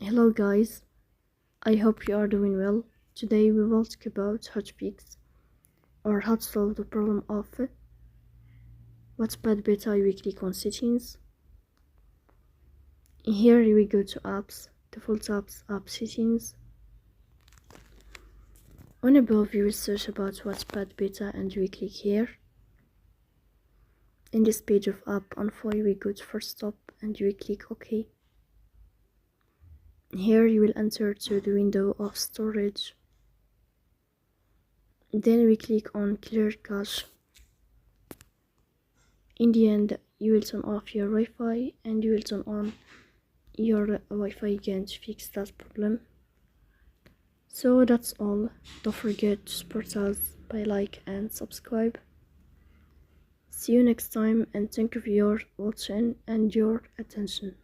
Hello guys, I hope you are doing well. Today we will talk about how to fix or how to solve the problem of Wattpad beta. We click on settings. Here we go to apps, default apps, app settings. On above we will search about Wattpad beta and we click here. In this page of app on file we go to first stop and we click OK. Here you will enter to the window of storage. Then we click on clear cache. In the end, you will turn off your Wi-Fi and you will turn on your Wi-Fi again to fix that problem. So that's all. Don't forget to support us by like and subscribe. See you next time and thank you for your watching and your attention.